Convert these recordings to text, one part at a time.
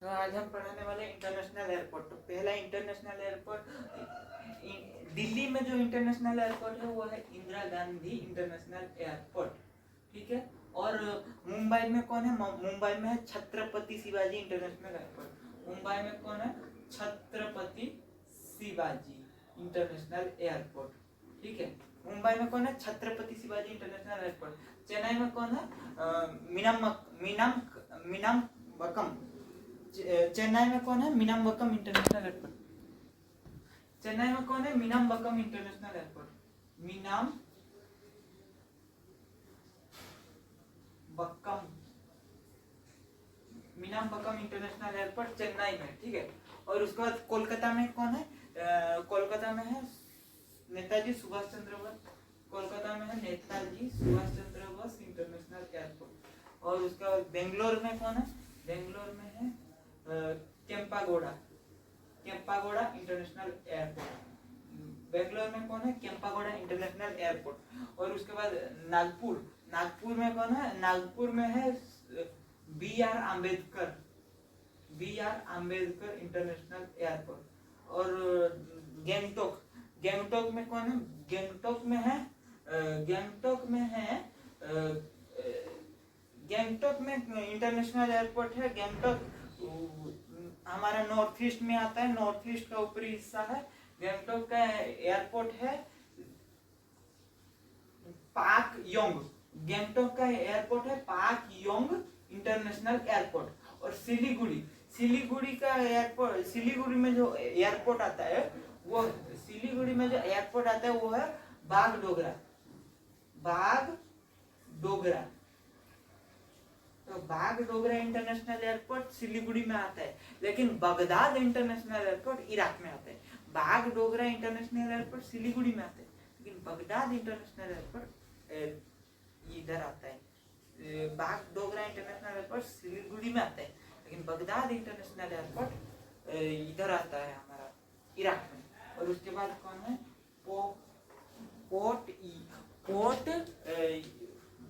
तो आज हम पढ़ाने वाले इंटरनेशनल एयरपोर्ट। तो पहला इंटरनेशनल एयरपोर्ट दिल्ली में जो इंटरनेशनल एयरपोर्ट है वो है इंदिरा गांधी इंटरनेशनल एयरपोर्ट, ठीक है। और मुंबई में कौन है? मुंबई में है छत्रपति शिवाजी इंटरनेशनल एयरपोर्ट। मुंबई में कौन है? छत्रपति शिवाजी इंटरनेशनल एयरपोर्ट, ठीक है। मुंबई में कौन है? Chhatrapati Shivaji international airport. चेन्नई में कौन है? मीनामबक्कम। चेन्नई में कौन है? Meenambakkam international airport. चेन्नई में कौन है? Meenambakkam international airport. Meenambakkam international airport Chennai में, ठीक है। और उसके बाद कोलकाता में कौन है? कोलकाता में है नेताजी सुभाष चंद्र बोस। कोलकाता में है नेताजी सुभाष चंद्र बोस इंटरनेशनल एयरपोर्ट। और उसके बाद बेंगलोर में कौन है? बेंगलोर में है केम्पागोड़ा इंटरनेशनल एयरपोर्ट। बेंगलोर में कौन है? केम्पागोड़ा इंटरनेशनल एयरपोर्ट। और उसके बाद नागपुर में कौन है? नागपुर में है B R Ambedkar international airport. और गैंगटॉक में कौन है? गैंगटॉक में इंटरनेशनल एयरपोर्ट है। गैंगटॉक हमारा नॉर्थ ईस्ट में आता है, नॉर्थ ईस्ट का ऊपरी हिस्सा है। गैंगटॉक का एयरपोर्ट है पाक योंग। गैंगटॉक का एयरपोर्ट है पाक योंग इंटरनेशनल एयरपोर्ट। और सिलीगुड़ी का एयरपोर्ट, सिलीगुड़ी में जो एयरपोर्ट आता है वो है बागडोगरा। तो बागडोगरा इंटरनेशनल एयरपोर्ट सिलीगुड़ी में आता है, लेकिन बगदाद इंटरनेशनल एयरपोर्ट इराक में आता है। बागडोगरा इंटरनेशनल एयरपोर्ट सिलीगुड़ी में आता है, लेकिन बगदाद इंटरनेशनल एयरपोर्ट इधर आता है। बागडोगरा इंटरनेशनल एयरपोर्ट सिलीगुड़ी में आता है, लेकिन बगदाद इंटरनेशनल एयरपोर्ट इधर आता है हमारा इराक में। और उसके बाद कौन है? पोर्ट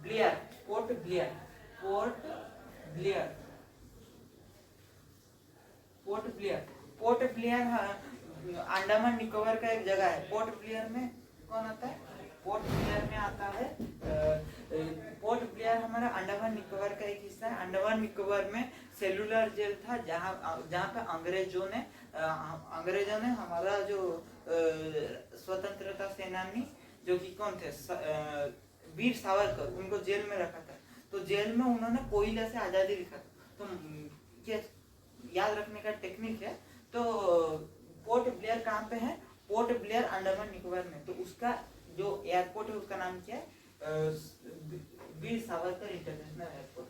ब्लेयर अंडमान निकोबार का एक जगह है। पोर्ट ब्लेयर में कौन आता है? पोर्ट ब्लेयर में आता है पोर्ट ब्लेयर हमारा अंडमान निकोबार का एक हिस्सा है। अंडमान निकोबार में सेलुलर जेल था, जहाँ पे अंग्रेजों ने हमारा जो स्वतंत्रता सेनानी जो कि कौन थे, वीर सावरकर, उनको जेल में रखा था। तो जेल में उन्होंने कोयले से आजादी लिखा था। तो ये याद रखने का टेक्निक है। तो पोर्ट ब्लेयर कहाँ पे है? पोर्ट ब्लेयर अंडमान निकोबार में। तो उसका जो एयरपोर्ट है उसका नाम क्या है? वीर सावरकर इंटरनेशनल एयरपोर्ट।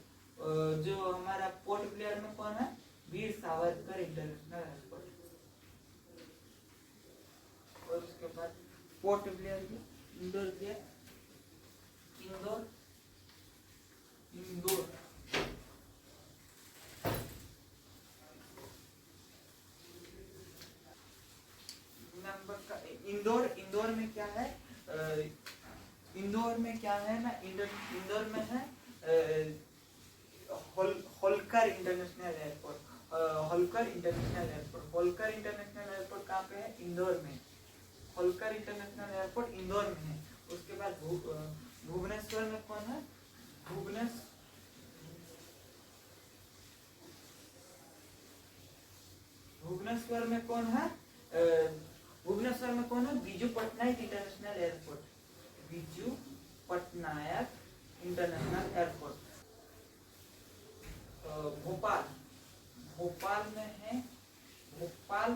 जो हमारा पोर्ट ब्लेयर में कौन है? वीर सावरकर इंटरनेशनल एयरपोर्ट। और उसके बाद पोर्ट ब्लेयर इंदौर इंदौर में क्या है? इंदौर में क्या है ना? इंदौर में है Holkar international airport. Holkar international airport कहाँ पे है? इंदौर में। होलकर इंटरनेशनल एयरपोर्ट इंदौर में है। उसके बाद भुवनेश्वर में कौन है? भुवनेश्वर में कौन है? Biju Patnaik international airport. भोपाल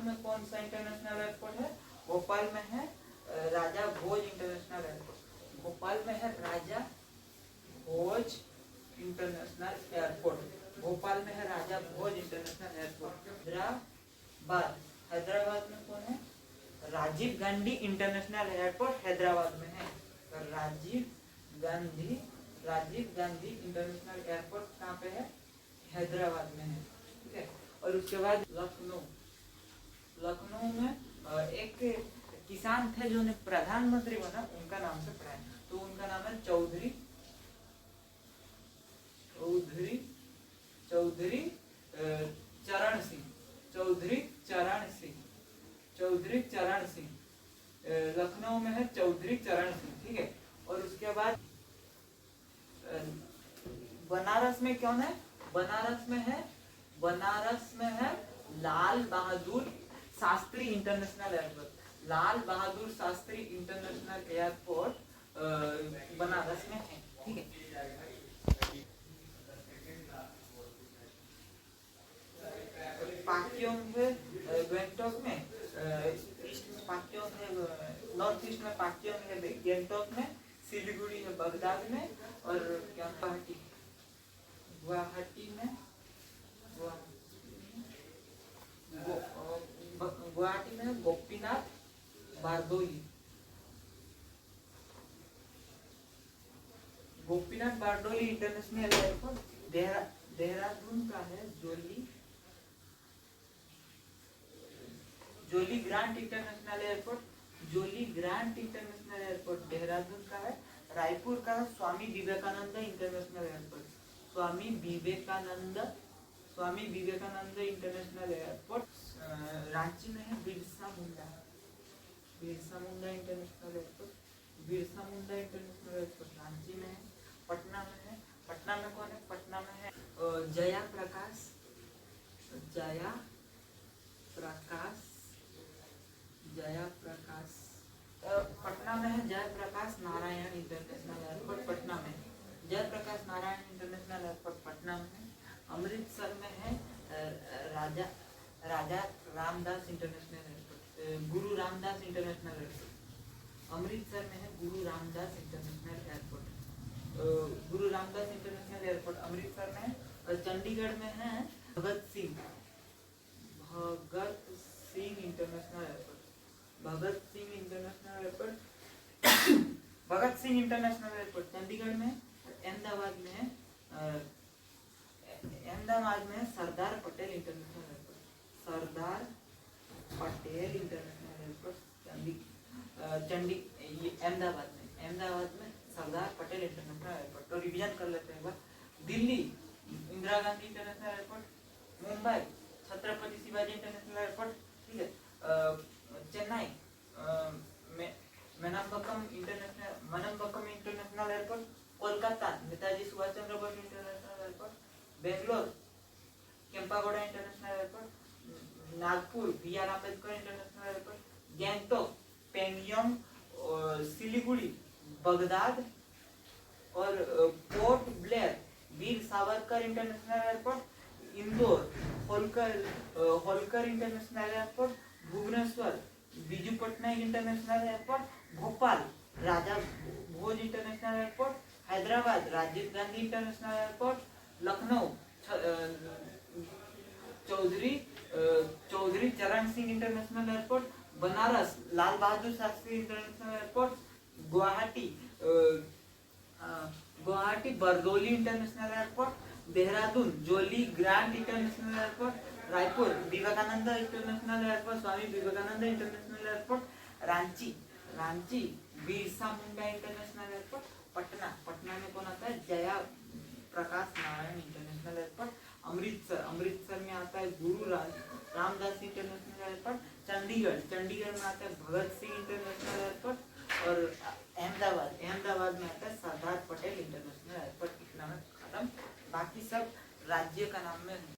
में कौन सा इंटरनेशनल एयरपोर्ट है? भोपाल में है राजा भोज इंटरनेशनल एयरपोर्ट। भोपाल में है राजा भोज इंटरनेशनल एयरपोर्ट। भोपाल में है राजा भोज इंटरनेशनल एयरपोर्ट। हैदराबाद में कौन है? राजीव गांधी इंटरनेशनल एयरपोर्ट हैदराबाद में है। तो राजीव गांधी इंटरनेशनल एयरपोर्ट कहाँ पे है? हैदराबाद में है, ठीक है। और उसके बाद लखनऊ में एक किसान थे जो प्रधानमंत्री बना, उनका नाम से पढ़ा है। तो उनका नाम है चौधरी चरण सिंह, चौधरी चरण सिंह, चौधरी चरण सिंह। लखनऊ में है चौधरी चरण सिंह, ठीक है। और उसके बाद बनारस में कौन है? बनारस में है लाल बहादुर शास्त्री इंटरनेशनल एयरपोर्ट। लाल बहादुर शास्त्री इंटरनेशनल एयरपोर्ट बनारस में है, ठीक है। पाक्योंग है गंगटोक में, ईस्ट में पाक्योंग है, नॉर्थ ईस्ट में पाक्योंग है गंगटोक में, सिलीगुड़ी है बगदाद में, और क्या गुवाहाटी में गुवाहाटी में गोपीनाथ बारदोली। गोपीनाथ बारडोली इंटरनेशनल एयरपोर्ट देहरादून का है जोली ग्रांट इंटरनेशनल एयरपोर्ट, जोली ग्रांट इंटरनेशनल एयरपोर्ट देहरादून का है। रायपुर का है स्वामी Vivekananda international airport, Swami Vivekananda international airport. Ranchi में है Birsa Munda international airport, Birsa Munda international airport Ranchi में है। पटना में है, पटना में कौन है? पटना में है जयाप्रकाश पटना में है जयप्रकाश नारायण इंटरनेशनल एयरपोर्ट, पटना में जयप्रकाश नारायण इंटरनेशनल एयरपोर्ट पटना में है। अमृतसर में है राजा रामदास इंटरनेशनल एयरपोर्ट, गुरु रामदास इंटरनेशनल एयरपोर्ट। अमृतसर में है गुरु रामदास इंटरनेशनल एयरपोर्ट, गुरु रामदास इंटरनेशनल एयरपोर्ट अमृतसर में है। और चंडीगढ़ में है Bhagat Singh international airport, Bhagat Singh international airport Chandigarh में। अहमदाबाद में है Sardar Patel international airport, Sardar Patel international airport Ahmedabad में सरदार पटेल इंटरनेशनल एयरपोर्ट। तो रिवीजन कर लेते हैं एक बार। Delhi Indira Gandhi international airport, Mumbai Chhatrapati Shivaji international airport, ठीक है। Chennai Meenambakkam international airport, Kolkata Netaji Subhash Chandra Bose international airport, Bangalore Kempegowda international airport, Nagpur B R. Ambedkar international airport, Gangtok Pakyong, Siliguri Bagdogra, और Port Blair Veer Savarkar international airport, Indore Holkar international airport, Bhubaneswar Biju Patnaik international airport, Bhopal Raja Bhoj international airport, Hyderabad Rajiv Gandhi international airport, Lucknow Chaudhary Charan Singh international airport, Banaras Lal Bahadur Shastri international airport, Guwahati Bordoloi international airport, Dehradun Jolly Grant international airport, Raipur Vivekananda international airport, Swami Vivekananda international airport, Ranchi Birsa Munda international airport, Patna में कौन आता है? Jaya Prakash Narayan international airport, Amritsar में आता है गुरु Ramdas international airport, Chandigarh में आता है भगत सिंह इंटरनेशनल एयरपोर्ट, और अहमदाबाद में आता है सरदार पटेल इंटरनेशनल एयरपोर्ट। इतना में खत्म, बाकी सब राज्य का नाम में